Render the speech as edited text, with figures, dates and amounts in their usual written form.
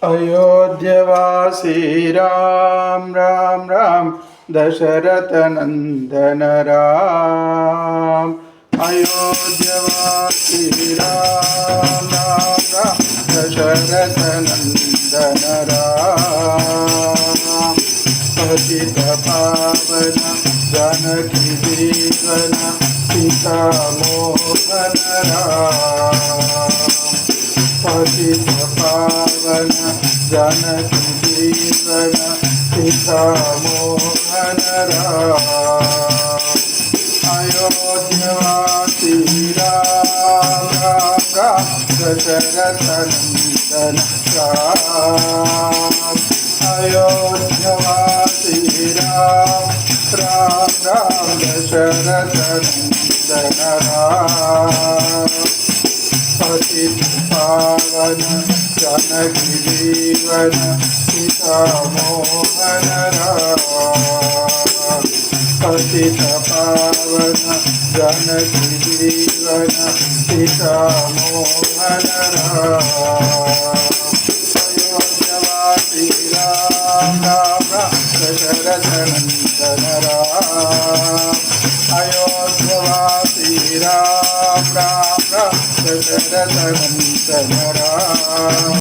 अयोध्यवासी राम राम राम दशरथ नंदन राम। अयोध्यवासी राम राम राम दशरथ नंदन राम। पतित पावन जानकी जीवन सीता मोहन राम। पतित पावन जानकी जीवन सीता मोहन राम। अयोध्यवासी राम राम राम दशरथ नंदन राम। अयोध्यवासी राम राम राम दशरथ नंदन राम। पतित पावन जानकी जीवन सीता मोहन राम। पतित पावन जानकी जीवन सीता मोहन राम। अयोध्यवासी राम राम राम दशरथ नंदन राम। अयोध्यवासी राम राम राम दशरथ नंदन राम।